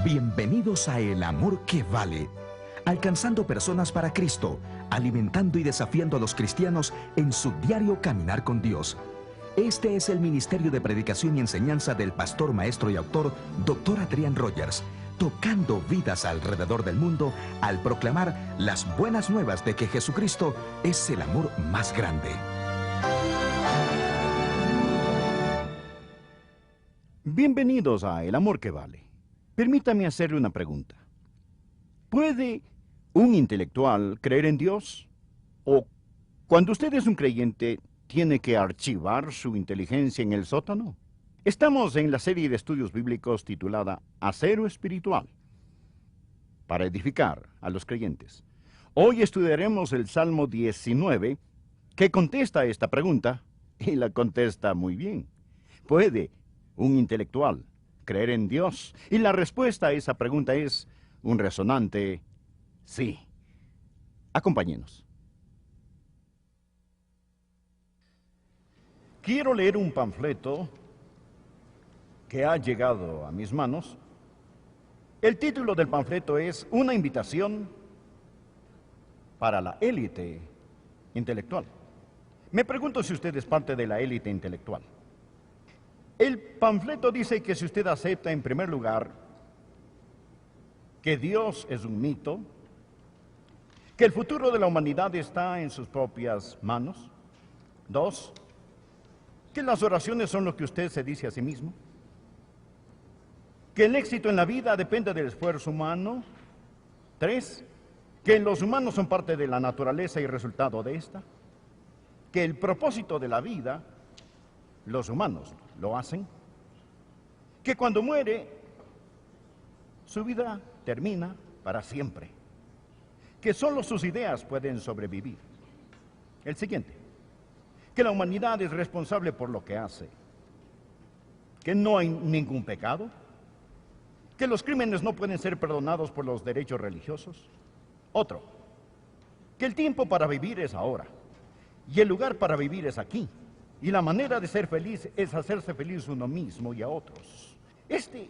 Bienvenidos a El Amor que Vale, alcanzando personas para Cristo, alimentando y desafiando a los cristianos en su diario caminar con Dios. Este es el ministerio de predicación y enseñanza del pastor, maestro y autor, Dr. Adrian Rogers, tocando vidas alrededor del mundo al proclamar las buenas nuevas de que Jesucristo es el amor más grande. Bienvenidos a El Amor que Vale. Permítame hacerle una pregunta. ¿Puede un intelectual creer en Dios? ¿O cuando usted es un creyente, tiene que archivar su inteligencia en el sótano? Estamos en la serie de estudios bíblicos titulada Acero Espiritual, para edificar a los creyentes. Hoy estudiaremos el Salmo 19, que contesta a esta pregunta, y la contesta muy bien. ¿Puede un intelectual creer en Dios? Y la respuesta a esa pregunta es un resonante sí. Acompáñenos. Quiero leer un panfleto que ha llegado a mis manos. El título del panfleto es Una invitación para la élite intelectual. Me pregunto si usted es parte de la élite intelectual. El panfleto dice que si usted acepta, en primer lugar, que Dios es un mito, que el futuro de la humanidad está en sus propias manos. 2, que las oraciones son lo que usted se dice a sí mismo, que el éxito en la vida depende del esfuerzo humano. 3, que los humanos son parte de la naturaleza y resultado de esta, que el propósito de la vida, los humanos lo hacen, que cuando muere, su vida termina para siempre, que solo sus ideas pueden sobrevivir. El siguiente, que la humanidad es responsable por lo que hace, que no hay ningún pecado, que los crímenes no pueden ser perdonados por los derechos religiosos. Otro, que el tiempo para vivir es ahora, y el lugar para vivir es aquí, y la manera de ser feliz es hacerse feliz uno mismo y a otros. Este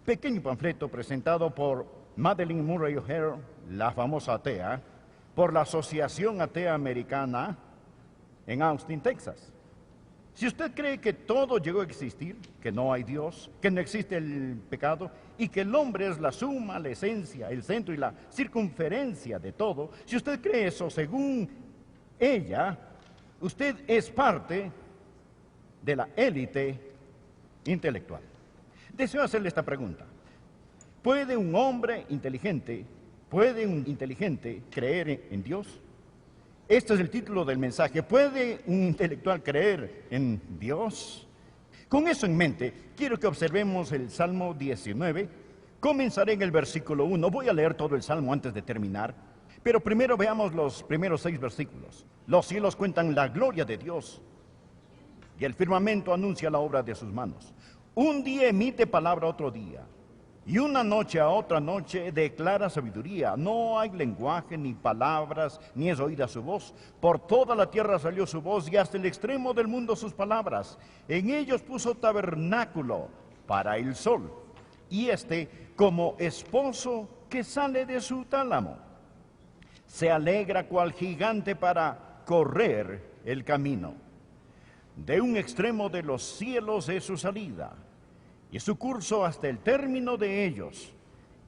pequeño panfleto presentado por Madeleine Murray O'Hair, la famosa atea, por la Asociación Atea Americana en Austin, Texas. Si usted cree que todo llegó a existir, que no hay Dios, que no existe el pecado y que el hombre es la suma, la esencia, el centro y la circunferencia de todo, si usted cree eso según ella, usted es parte de la élite intelectual. Deseo hacerle esta pregunta. ¿Puede un hombre inteligente, puede un inteligente creer en Dios? Este es el título del mensaje. ¿Puede un intelectual creer en Dios? Con eso en mente, quiero que observemos el Salmo 19. Comenzaré en el versículo 1. Voy a leer todo el Salmo antes de terminar, pero primero veamos los primeros 6 versículos. Los cielos cuentan la gloria de Dios, y el firmamento anuncia la obra de sus manos. Un día emite palabra a otro día, y una noche a otra noche declara sabiduría. No hay lenguaje, ni palabras, ni es oída su voz. Por toda la tierra salió su voz, y hasta el extremo del mundo sus palabras. En ellos puso tabernáculo para el sol, y como esposo que sale de su tálamo. Se alegra cual gigante para correr el camino. De un extremo de los cielos es su salida, y su curso hasta el término de ellos,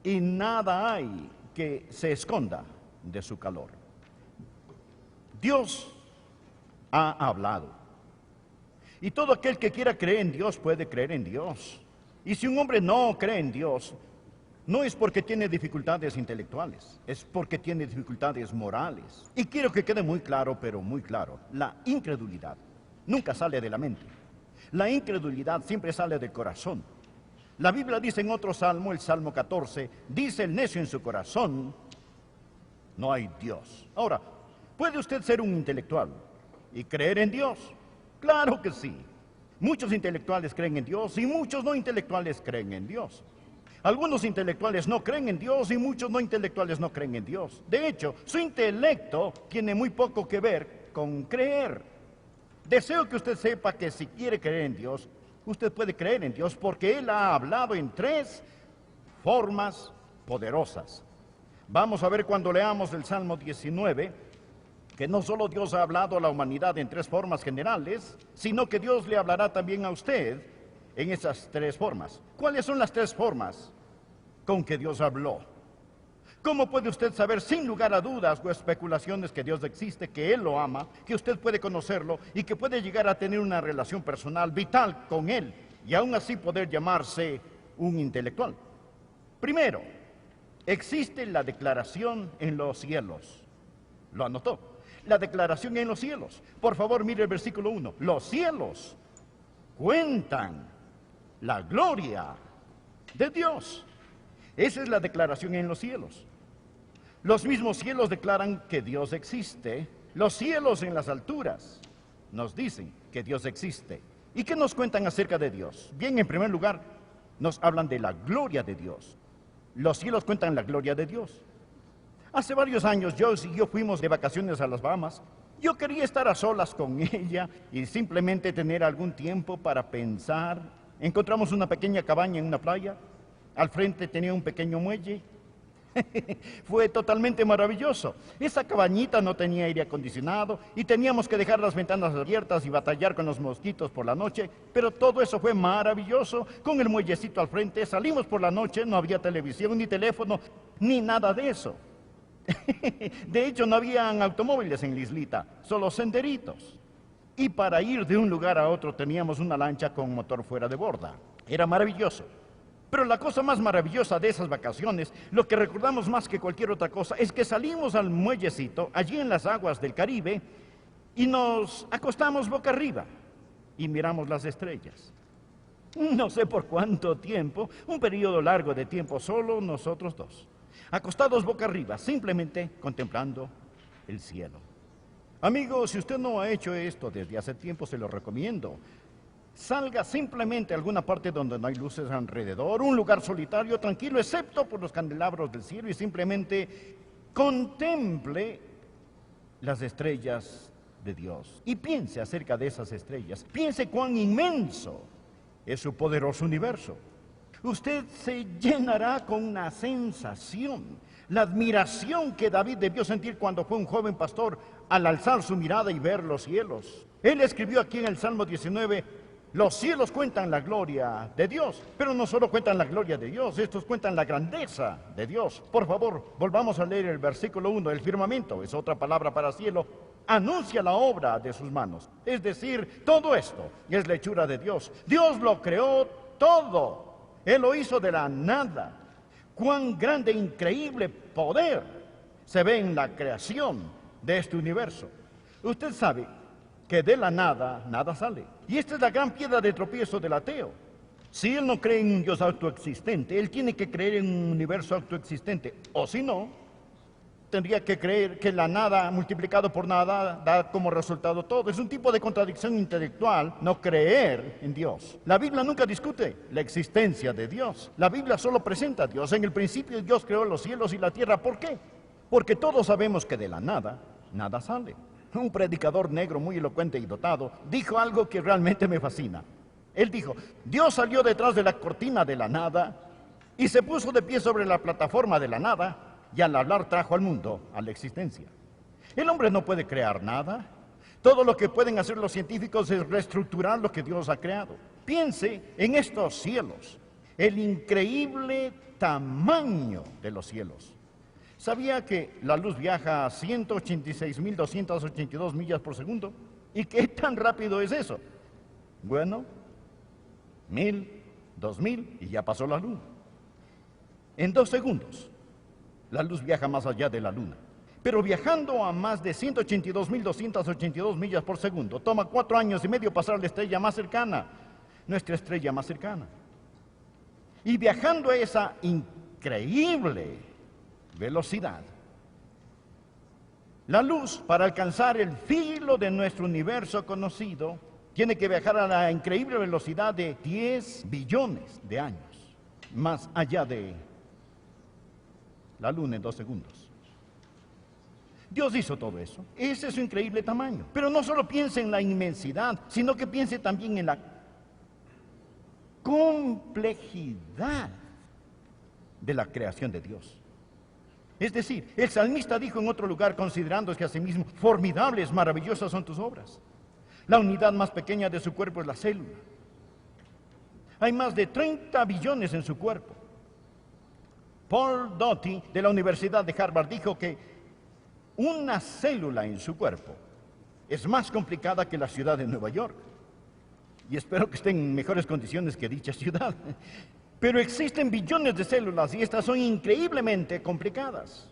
y nada hay que se esconda de su calor. Dios ha hablado, y todo aquel que quiera creer en Dios puede creer en Dios. Y si un hombre no cree en Dios, no es porque tiene dificultades intelectuales, es porque tiene dificultades morales. Y quiero que quede muy claro, pero muy claro, la incredulidad nunca sale de la mente. La incredulidad siempre sale del corazón. La Biblia dice en otro salmo, el Salmo 14, dice el necio en su corazón, no hay Dios. Ahora, ¿puede usted ser un intelectual y creer en Dios? Claro que sí. Muchos intelectuales creen en Dios y muchos no intelectuales creen en Dios. Algunos intelectuales no creen en Dios y muchos no intelectuales no creen en Dios. De hecho, su intelecto tiene muy poco que ver con creer. Deseo que usted sepa que si quiere creer en Dios, Usted puede creer en Dios porque Él ha hablado en 3 formas poderosas. Vamos a ver cuando leamos el Salmo 19, que no solo Dios ha hablado a la humanidad en 3 formas generales, sino que Dios le hablará también a usted en esas 3 formas. ¿Cuáles son las 3 formas con que Dios habló? ¿Cómo puede usted saber sin lugar a dudas o especulaciones que Dios existe, que Él lo ama, que usted puede conocerlo y que puede llegar a tener una relación personal vital con Él y aún así poder llamarse un intelectual? Primero, existe la declaración en los cielos. Lo anotó. La declaración en los cielos. Por favor, mire el versículo 1. Los cielos cuentan la gloria de Dios. Esa es la declaración en los cielos. Los mismos cielos declaran que Dios existe. Los cielos en las alturas nos dicen que Dios existe. ¿Y qué nos cuentan acerca de Dios? Bien, en primer lugar, nos hablan de la gloria de Dios. Los cielos cuentan la gloria de Dios. Hace varios años, Joyce y yo fuimos de vacaciones a las Bahamas. Yo quería estar a solas con ella y simplemente tener algún tiempo para pensar. Encontramos una pequeña cabaña en una playa. Al frente tenía un pequeño muelle. Fue totalmente maravilloso. Esa cabañita no tenía aire acondicionado y teníamos que dejar las ventanas abiertas y batallar con los mosquitos por la noche, pero todo eso fue maravilloso. Con el muellecito al frente, salimos por la noche, no había televisión, ni teléfono, ni nada de eso. De hecho, no habían automóviles en la islita, solo senderitos. Y para ir de un lugar a otro teníamos una lancha con motor fuera de borda. Era maravilloso. Pero la cosa más maravillosa de esas vacaciones, lo que recordamos más que cualquier otra cosa, es que salimos al muellecito, allí en las aguas del Caribe, y nos acostamos boca arriba y miramos las estrellas. No sé por cuánto tiempo, un periodo largo de tiempo, solo nosotros dos, acostados boca arriba, simplemente contemplando el cielo. Amigo, si usted no ha hecho esto desde hace tiempo, se lo recomiendo. Salga simplemente a alguna parte donde no hay luces alrededor, un lugar solitario, tranquilo, excepto por los candelabros del cielo, y simplemente contemple las estrellas de Dios. Y piense acerca de esas estrellas. Piense cuán inmenso es su poderoso universo. Usted se llenará con una sensación, la admiración que David debió sentir cuando fue un joven pastor al alzar su mirada y ver los cielos. Él escribió aquí en el Salmo 19, los cielos cuentan la gloria de Dios, pero no solo cuentan la gloria de Dios, estos cuentan la grandeza de Dios. Por favor, volvamos a leer el versículo 1, el firmamento, es otra palabra para cielo, anuncia la obra de sus manos. Es decir, todo esto es la hechura de Dios. Dios lo creó todo, Él lo hizo de la nada. Cuán grande e increíble poder se ve en la creación de este universo. Usted sabe que de la nada, nada sale. Y esta es la gran piedra de tropiezo del ateo. Si él no cree en un Dios autoexistente, él tiene que creer en un universo autoexistente. O si no, tendría que creer que la nada multiplicado por nada da como resultado todo. Es un tipo de contradicción intelectual no creer en Dios. La Biblia nunca discute la existencia de Dios. La Biblia solo presenta a Dios. En el principio Dios creó los cielos y la tierra. ¿Por qué? Porque todos sabemos que de la nada, nada sale. Un predicador negro muy elocuente y dotado dijo algo que realmente me fascina. Él dijo, Dios salió detrás de la cortina de la nada y se puso de pie sobre la plataforma de la nada y al hablar trajo al mundo a la existencia. El hombre no puede crear nada. Todo lo que pueden hacer los científicos es reestructurar lo que Dios ha creado. Piense en estos cielos, el increíble tamaño de los cielos. ¿Sabía que la luz viaja a 186.282 millas por segundo? ¿Y qué tan rápido es eso? Bueno, 1000, 2000 y ya pasó la luna. En 2 segundos, la luz viaja más allá de la luna. Pero viajando a más de 182.282 millas por segundo, toma 4 años y medio pasar la estrella más cercana, nuestra estrella más cercana. Y viajando a esa increíble velocidad, la luz, para alcanzar el filo de nuestro universo conocido, tiene que viajar a la increíble velocidad de 10 billones de años, más allá de la luna en 2 segundos. Dios hizo todo eso. Ese es su increíble tamaño. Pero no solo piense en la inmensidad, sino que piense también en la complejidad de la creación de Dios. Es decir, el salmista dijo en otro lugar, considerándose a sí mismo, formidables, maravillosas son tus obras. La unidad más pequeña de su cuerpo es la célula. Hay más de 30 billones en su cuerpo. Paul Doty, de la Universidad de Harvard, dijo que una célula en su cuerpo es más complicada que la ciudad de Nueva York. Y espero que estén en mejores condiciones que dicha ciudad. Pero existen billones de células y estas son increíblemente complicadas.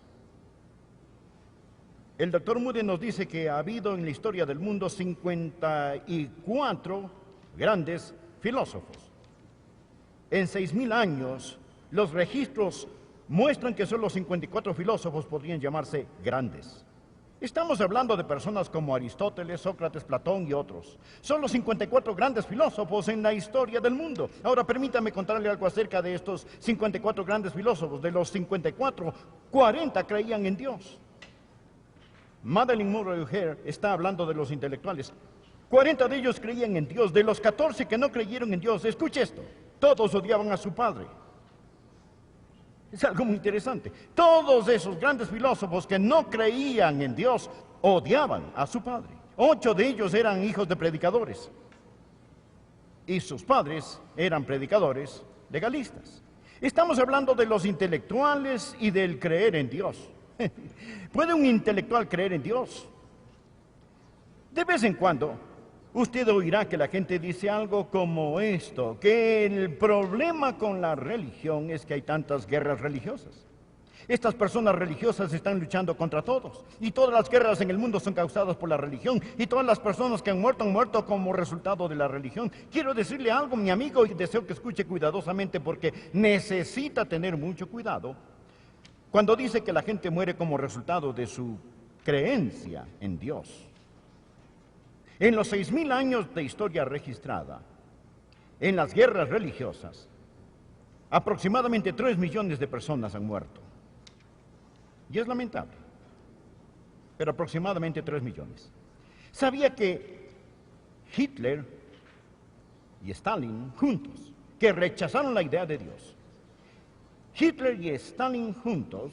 El doctor Moody nos dice que ha habido en la historia del mundo 54 grandes filósofos. En 6.000 años, los registros muestran que solo 54 filósofos podrían llamarse grandes. Estamos hablando de personas como Aristóteles, Sócrates, Platón y otros. Son los 54 grandes filósofos en la historia del mundo. Ahora permítame contarle algo acerca de estos 54 grandes filósofos. De los 54, 40 creían en Dios. Madeleine Murray O'Hair está hablando de los intelectuales. 40 de ellos creían en Dios. De los 14 que no creyeron en Dios, escuche esto, todos odiaban a su padre. Es algo muy interesante. Todos esos grandes filósofos que no creían en Dios odiaban a su padre. 8 de ellos eran hijos de predicadores. Y sus padres eran predicadores legalistas. Estamos hablando de los intelectuales y del creer en Dios. ¿Puede un intelectual creer en Dios? De vez en cuando, usted oirá que la gente dice algo como esto, que el problema con la religión es que hay tantas guerras religiosas. Estas personas religiosas están luchando contra todos, y todas las guerras en el mundo son causadas por la religión, y todas las personas que han muerto como resultado de la religión. Quiero decirle algo, mi amigo, y deseo que escuche cuidadosamente porque necesita tener mucho cuidado. Cuando dice que la gente muere como resultado de su creencia en Dios. En los 6.000 años de historia registrada, en las guerras religiosas, aproximadamente 3 millones de personas han muerto. Y es lamentable, pero aproximadamente 3 millones. ¿Sabía que Hitler y Stalin juntos, que rechazaron la idea de Dios, Hitler y Stalin juntos,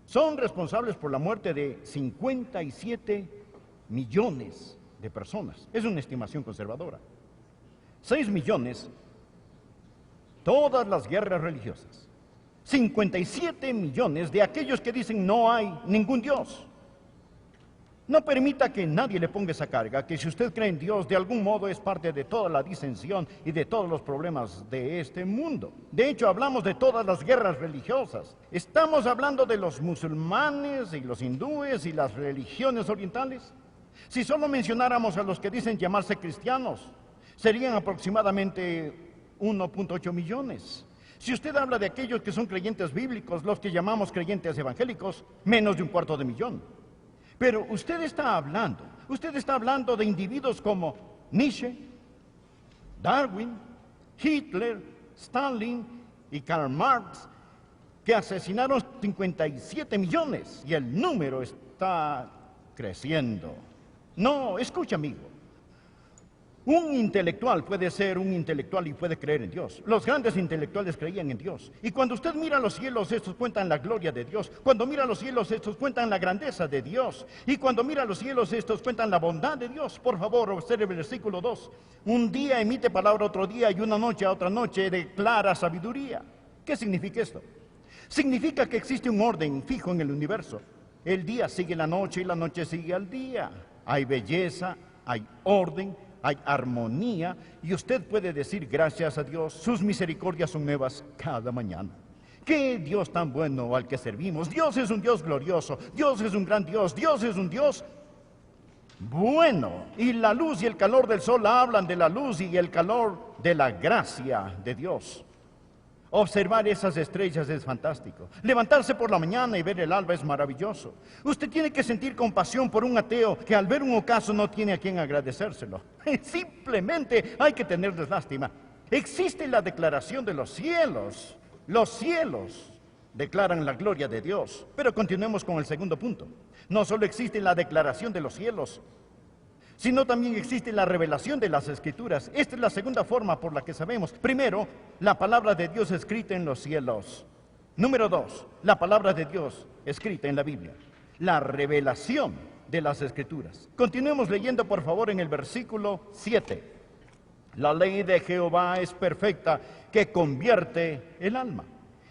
son responsables por la muerte de 57 millones de personas? Es una estimación conservadora. 6 millones, todas las guerras religiosas. 57 millones de aquellos que dicen no hay ningún Dios. No permita que nadie le ponga esa carga, que si usted cree en Dios, de algún modo es parte de toda la disensión y de todos los problemas de este mundo. De hecho, hablamos de todas las guerras religiosas. Estamos hablando de los musulmanes y los hindúes y las religiones orientales. Si solo mencionáramos a los que dicen llamarse cristianos, serían aproximadamente 1.8 millones. Si usted habla de aquellos que son creyentes bíblicos, los que llamamos creyentes evangélicos, menos de 250.000. Pero usted está hablando de individuos como Nietzsche, Darwin, Hitler, Stalin y Karl Marx, que asesinaron 57 millones y el número está creciendo. No, escucha, amigo. Un intelectual puede ser un intelectual y puede creer en Dios. Los grandes intelectuales creían en Dios. Y cuando usted mira los cielos, estos cuentan la gloria de Dios. Cuando mira los cielos, estos cuentan la grandeza de Dios. Y cuando mira los cielos, estos cuentan la bondad de Dios. Por favor, observe el versículo 2. Un día emite palabra otro día y una noche a otra noche declara sabiduría. ¿Qué significa esto? Significa que existe un orden fijo en el universo. El día sigue la noche y la noche sigue al día. Hay belleza, hay orden, hay armonía, y usted puede decir gracias a Dios, sus misericordias son nuevas cada mañana. ¡Qué Dios tan bueno al que servimos! Dios es un Dios glorioso, Dios es un gran Dios, Dios es un Dios bueno. Y la luz y el calor del sol hablan de la luz y el calor de la gracia de Dios. Observar esas estrellas es fantástico. Levantarse por la mañana y ver el alba es maravilloso. Usted tiene que sentir compasión por un ateo que al ver un ocaso no tiene a quien agradecérselo. Simplemente hay que tenerles lástima. Existe la declaración de los cielos. Los cielos declaran la gloria de Dios. Pero continuemos con el segundo punto. No solo existe la declaración de los cielos, sino también existe la revelación de las Escrituras. Esta es la segunda forma por la que sabemos. Primero, la palabra de Dios escrita en los cielos. Número 2, la palabra de Dios escrita en la Biblia. La revelación de las Escrituras. Continuemos leyendo, por favor, en el versículo 7. La ley de Jehová es perfecta, que convierte el alma.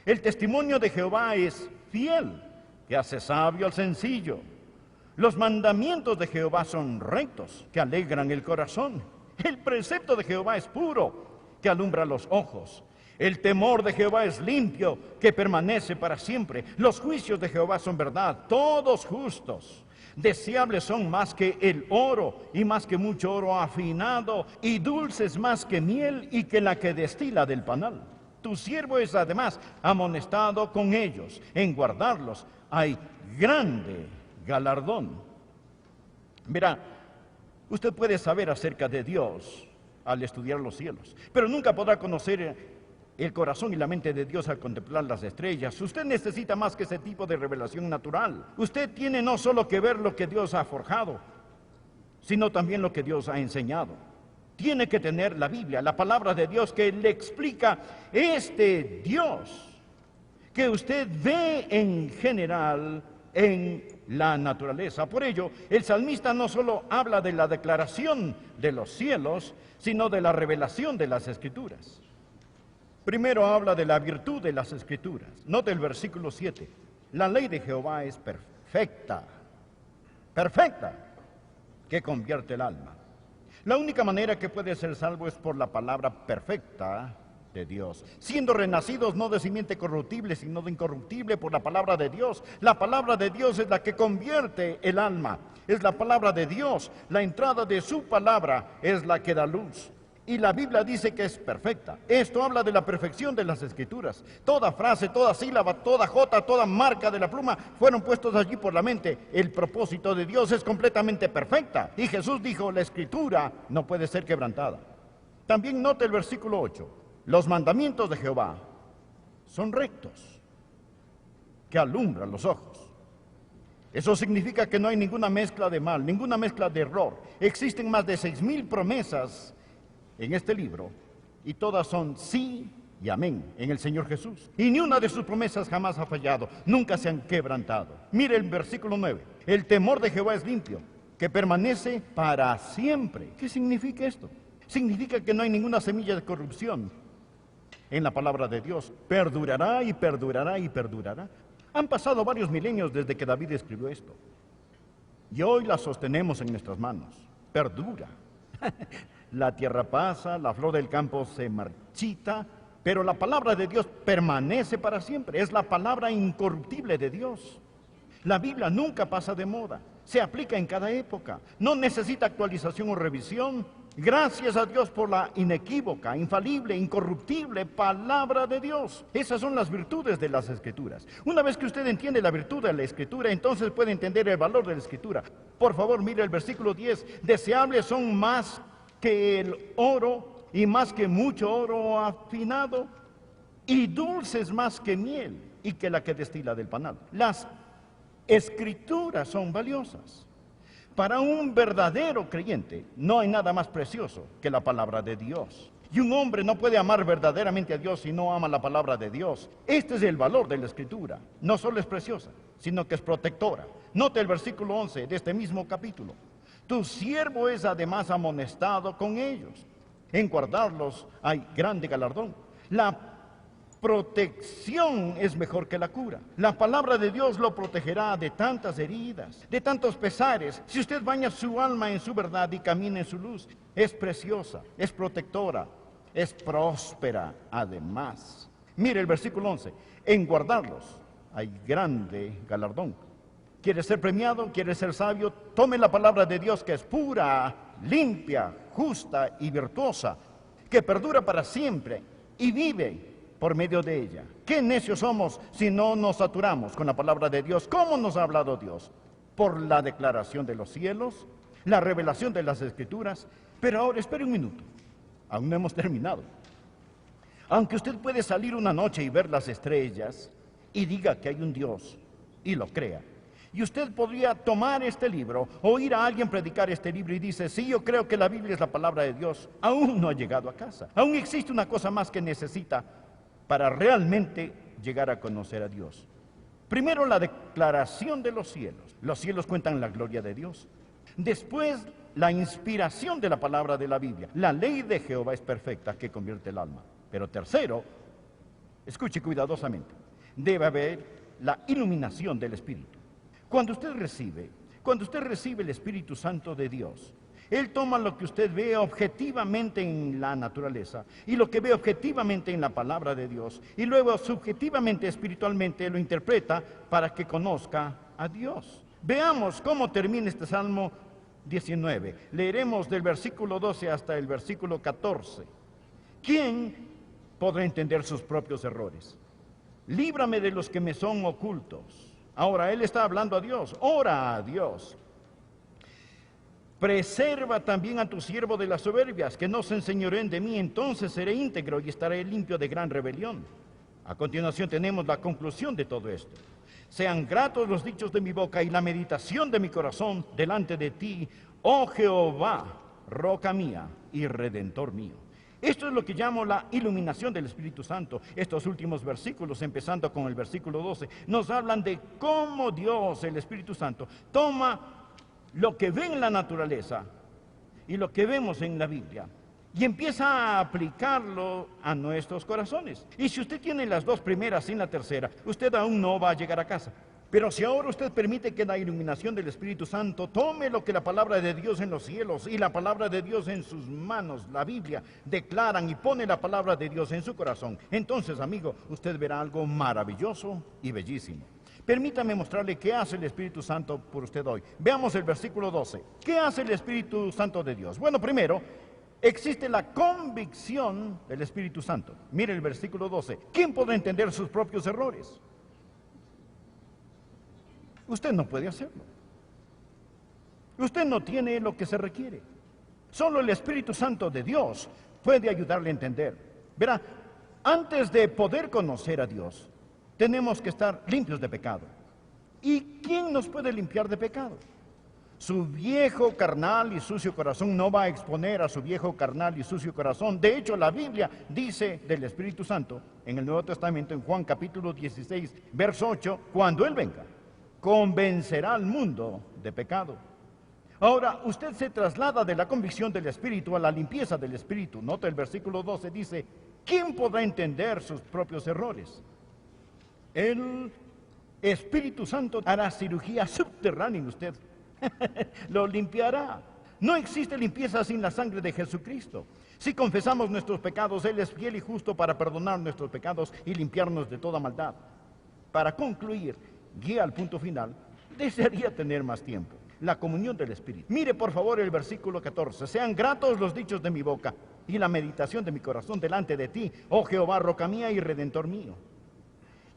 El testimonio de Jehová es fiel, que hace sabio al sencillo. Los mandamientos de Jehová son rectos, que alegran el corazón. El precepto de Jehová es puro, que alumbra los ojos. El temor de Jehová es limpio, que permanece para siempre. Los juicios de Jehová son verdad, todos justos. Deseables son más que el oro, y más que mucho oro afinado, y dulces más que miel, y que la que destila del panal. Tu siervo es además amonestado con ellos. En guardarlos hay grande galardón. Mira, usted puede saber acerca de Dios al estudiar los cielos, pero nunca podrá conocer el corazón y la mente de Dios al contemplar las estrellas. Usted necesita más que ese tipo de revelación natural. Usted tiene no solo que ver lo que Dios ha forjado, sino también lo que Dios ha enseñado. Tiene que tener la Biblia, la palabra de Dios, que le explica este Dios que usted ve en general en la naturaleza. Por ello, el salmista no solo habla de la declaración de los cielos, sino de la revelación de las Escrituras. Primero habla de la virtud de las Escrituras. Note el versículo 7. La ley de Jehová es perfecta, perfecta, que convierte el alma. La única manera que puede ser salvo es por la palabra perfecta de Dios, siendo renacidos no de simiente corruptible, sino de incorruptible por la palabra de Dios. La palabra de Dios es la que convierte el alma. Es la palabra de Dios. La entrada de su palabra es la que da luz. Y la Biblia dice que es perfecta. Esto habla de la perfección de las Escrituras. Toda frase, toda sílaba, toda jota, toda marca de la pluma fueron puestos allí por la mente. El propósito de Dios es completamente perfecta. Y Jesús dijo, la Escritura no puede ser quebrantada. También note el versículo 8. Los mandamientos de Jehová son rectos, que alumbran los ojos. Eso significa que no hay ninguna mezcla de mal, ninguna mezcla de error. Existen más de 6,000 promesas en este libro, y todas son sí y amén en el Señor Jesús. Y ni una de sus promesas jamás ha fallado, nunca se han quebrantado. Mire el versículo 9. El temor de Jehová es limpio, que permanece para siempre. ¿Qué significa esto? Significa que no hay ninguna semilla de corrupción en la palabra de Dios. Perdurará y perdurará y perdurará. Han pasado varios milenios desde que David escribió esto, y hoy la sostenemos en nuestras manos. Perdura. La tierra pasa, la flor del campo se marchita, pero la palabra de Dios permanece para siempre. Es la palabra incorruptible de Dios. La Biblia nunca pasa de moda, se aplica en cada época, no necesita actualización o revisión. Gracias a Dios por la inequívoca, infalible, incorruptible palabra de Dios. Esas son las virtudes de las Escrituras. Una vez que usted entiende la virtud de la Escritura, entonces puede entender el valor de la Escritura. Por favor, mire el versículo 10. Deseables son más que el oro, y más que mucho oro afinado, y dulces más que miel, y que la que destila del panal. Las Escrituras son valiosas. Para un verdadero creyente no hay nada más precioso que la palabra de Dios. Y un hombre no puede amar verdaderamente a Dios si no ama la palabra de Dios. Este es el valor de la Escritura. No solo es preciosa, sino que es protectora. Note el versículo 11 de este mismo capítulo. Tu siervo es además amonestado con ellos. En guardarlos hay grande galardón. La protección es mejor que la cura. La palabra de Dios lo protegerá de tantas heridas, de tantos pesares. Si usted baña su alma en su verdad y camina en su luz, es preciosa, es protectora, es próspera además. Mire el versículo 11. En guardarlos hay grande galardón. ¿Quiere ser premiado? ¿Quiere ser sabio? Tome la palabra de Dios, que es pura, limpia, justa y virtuosa, que perdura para siempre y vive por medio de ella. Qué necios somos si no nos saturamos con la palabra de Dios. ¿Cómo nos ha hablado Dios? Por la declaración de los cielos, la revelación de las Escrituras. Pero ahora, espere un minuto, aún no hemos terminado. Aunque usted puede salir una noche y ver las estrellas y diga que hay un Dios y lo crea, Y usted podría tomar este libro, oír a alguien predicar este libro y dice, sí, yo creo que la Biblia es la palabra de Dios. Aún no ha llegado a casa. Aún existe una cosa más que necesita para realmente llegar a conocer a Dios. Primero, la declaración de los cielos. Los cielos cuentan la gloria de Dios. Después, la inspiración de la palabra de la Biblia. La ley de Jehová es perfecta, que convierte el alma. Pero tercero, escuche cuidadosamente, debe haber la iluminación del Espíritu. Cuando usted recibe el Espíritu Santo de Dios, Él toma lo que usted ve objetivamente en la naturaleza y lo que ve objetivamente en la palabra de Dios y luego subjetivamente, espiritualmente lo interpreta para que conozca a Dios. Veamos cómo termina este Salmo 19. Leeremos del versículo 12 hasta el versículo 14. ¿Quién podrá entender sus propios errores? Líbrame de los que me son ocultos. Ahora, él está hablando a Dios. Ora a Dios. Preserva también a tu siervo de las soberbias, que no se enseñoreen de mí, entonces seré íntegro y estaré limpio de gran rebelión. A continuación tenemos la conclusión de todo esto. Sean gratos los dichos de mi boca y la meditación de mi corazón delante de ti, oh Jehová, roca mía y redentor mío. Esto es lo que llamo la iluminación del Espíritu Santo. Estos últimos versículos, empezando con el versículo 12, nos hablan de cómo Dios, el Espíritu Santo, toma lo que ve en la naturaleza y lo que vemos en la Biblia y empieza a aplicarlo a nuestros corazones. Y si usted tiene las dos primeras sin la tercera, usted aún no va a llegar a casa. Pero si ahora usted permite que la iluminación del Espíritu Santo tome lo que la palabra de Dios en los cielos y la palabra de Dios en sus manos, la Biblia, declaran y pone la palabra de Dios en su corazón, entonces, amigo, usted verá algo maravilloso y bellísimo. Permítame mostrarle qué hace el Espíritu Santo por usted hoy. Veamos el versículo 12. ¿Qué hace el Espíritu Santo de Dios? Bueno, primero, existe la convicción del Espíritu Santo. Mire el versículo 12. ¿Quién podrá entender sus propios errores? Usted no puede hacerlo. Usted no tiene lo que se requiere. Solo el Espíritu Santo de Dios puede ayudarle a entender. Verá, antes de poder conocer a Dios, tenemos que estar limpios de pecado. ¿Y quién nos puede limpiar de pecado? Su viejo carnal y sucio corazón no va a exponer a su viejo carnal y sucio corazón. De hecho, la Biblia dice del Espíritu Santo en el Nuevo Testamento, en Juan capítulo 16, verso 8, cuando Él venga, convencerá al mundo de pecado. Ahora, usted se traslada de la convicción del Espíritu a la limpieza del Espíritu. Nota el versículo 12, dice, ¿quién podrá entender sus propios errores? El Espíritu Santo hará cirugía subterránea en usted. Lo limpiará. No existe limpieza sin la sangre de Jesucristo. Si confesamos nuestros pecados, Él es fiel y justo para perdonar nuestros pecados y limpiarnos de toda maldad. Para concluir, guía al punto final, desearía tener más tiempo. La comunión del Espíritu. Mire por favor el versículo 14. Sean gratos los dichos de mi boca y la meditación de mi corazón delante de ti, oh Jehová, roca mía y redentor mío.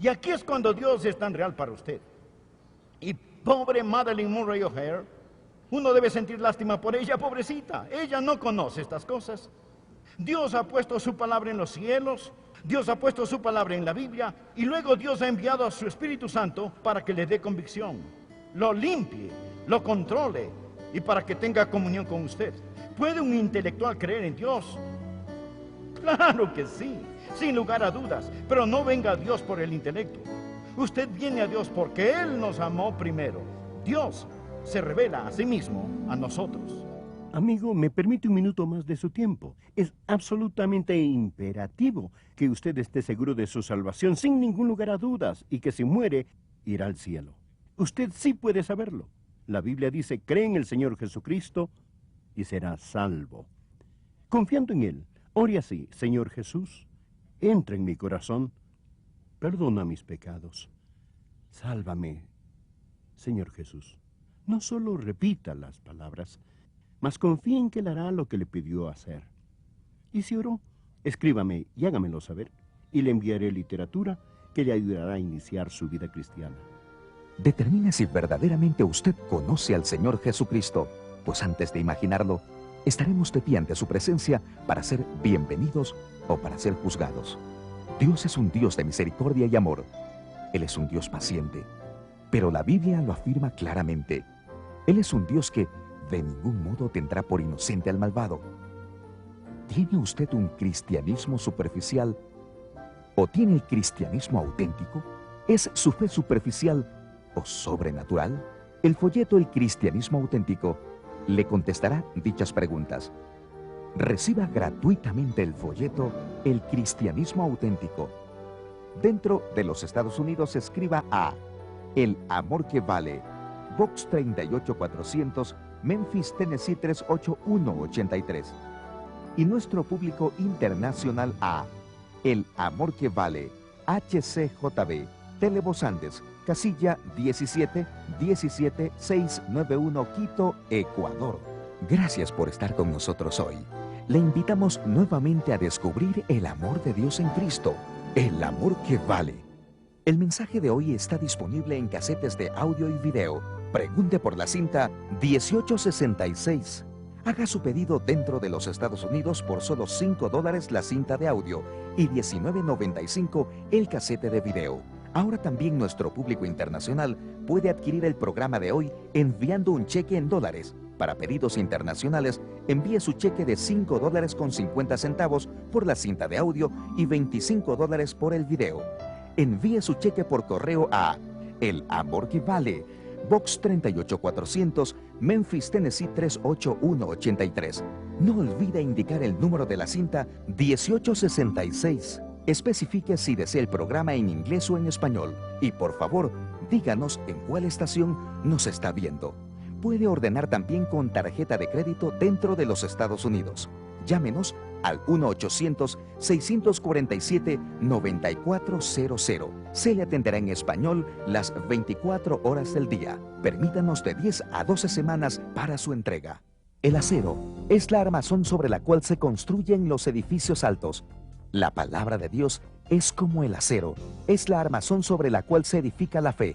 Y aquí es cuando Dios es tan real para usted. Y pobre Madeleine Murray O'Hair, uno debe sentir lástima por ella, pobrecita. Ella no conoce estas cosas. Dios ha puesto su palabra en los cielos, Dios ha puesto su palabra en la Biblia, y luego Dios ha enviado a su Espíritu Santo para que le dé convicción, lo limpie, lo controle y para que tenga comunión con usted. ¿Puede un intelectual creer en Dios? Claro que sí, sin lugar a dudas, pero no venga a Dios por el intelecto. Usted viene a Dios porque Él nos amó primero. Dios se revela a sí mismo a nosotros. Amigo, ¿me permite un minuto más de su tiempo? Es absolutamente imperativo que usted esté seguro de su salvación sin ningún lugar a dudas y que si muere, irá al cielo. Usted sí puede saberlo. La Biblia dice, cree en el Señor Jesucristo y será salvo. Confiando en Él, ore así, Señor Jesús, entra en mi corazón, perdona mis pecados, sálvame, Señor Jesús. No solo repita las palabras, mas confíe en que Él hará lo que le pidió hacer. Y si oró, escríbame y hágamelo saber, y le enviaré literatura que le ayudará a iniciar su vida cristiana. Determine si verdaderamente usted conoce al Señor Jesucristo, pues antes de imaginarlo, estaremos de pie ante su presencia para ser bienvenidos o para ser juzgados. Dios es un Dios de misericordia y amor. Él es un Dios paciente. pero la Biblia lo afirma claramente. Él es un Dios que de ningún modo tendrá por inocente al malvado. ¿Tiene usted un cristianismo superficial o tiene el cristianismo auténtico? ¿Es su fe superficial o sobrenatural? El folleto El Cristianismo Auténtico le contestará dichas preguntas. Reciba gratuitamente el folleto El Cristianismo Auténtico. Dentro de los Estados Unidos, escriba a El Amor que Vale, Box 38400, Memphis, Tennessee 38183. Y nuestro público internacional a El Amor que Vale, HCJB, Telebos Andes, casilla 1717691, Quito, Ecuador. Gracias por estar con nosotros hoy. Le invitamos nuevamente a descubrir el amor de Dios en Cristo, el amor que vale. El mensaje de hoy está disponible en casetes de audio y video. Pregunte por la cinta 1866. Haga su pedido dentro de los Estados Unidos por solo $5 la cinta de audio y $19.95 el casete de video. Ahora también nuestro público internacional puede adquirir el programa de hoy enviando un cheque en dólares. Para pedidos internacionales, envíe su cheque de $5.50 por la cinta de audio y $25 por el video. Envíe su cheque por correo a El Amor que Vale, Box 38400, Memphis, Tennessee 38183. No olvide indicar el número de la cinta 1866. Especifique si desea el programa en inglés o en español. Y por favor, díganos en cuál estación nos está viendo. Puede ordenar también con tarjeta de crédito dentro de los Estados Unidos. Llámenos al 1-800-647-9400. Se le atenderá en español las 24 horas del día. Permítanos de 10 a 12 semanas para su entrega. El acero es la armazón sobre la cual se construyen los edificios altos. La palabra de Dios es como el acero, es la armazón sobre la cual se edifica la fe.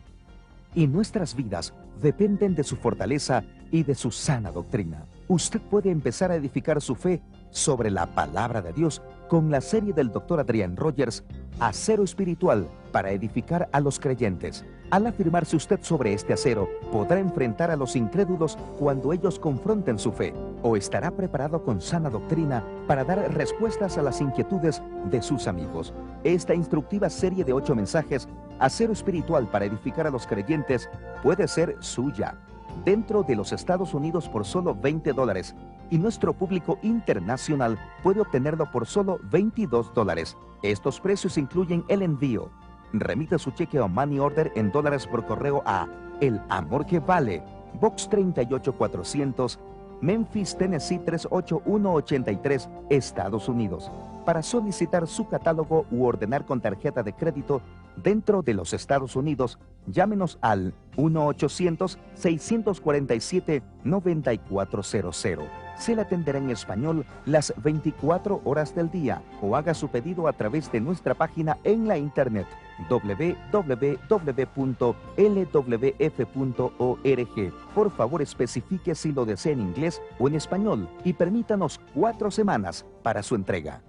Y nuestras vidas dependen de su fortaleza y de su sana doctrina. Usted puede empezar a edificar su fe sobre la palabra de Dios con la serie del Dr. Adrian Rogers, Acero Espiritual, para edificar a los creyentes. Al afirmarse usted sobre este acero, podrá enfrentar a los incrédulos cuando ellos confronten su fe, o estará preparado con sana doctrina para dar respuestas a las inquietudes de sus amigos. Esta instructiva serie de 8 mensajes, Acero Espiritual para edificar a los creyentes, puede ser suya. Dentro de los Estados Unidos por solo $20 y nuestro público internacional puede obtenerlo por solo $22. Estos precios incluyen el envío. Remita su cheque o money order en dólares por correo a El Amor que Vale, Box 38400, Memphis, Tennessee 38183, Estados Unidos. Para solicitar su catálogo u ordenar con tarjeta de crédito dentro de los Estados Unidos, llámenos al 1-800-647-9400. Se le atenderá en español las 24 horas del día o haga su pedido a través de nuestra página en la internet www.lwf.org. Por favor, especifique si lo desea en inglés o en español y permítanos 4 semanas para su entrega.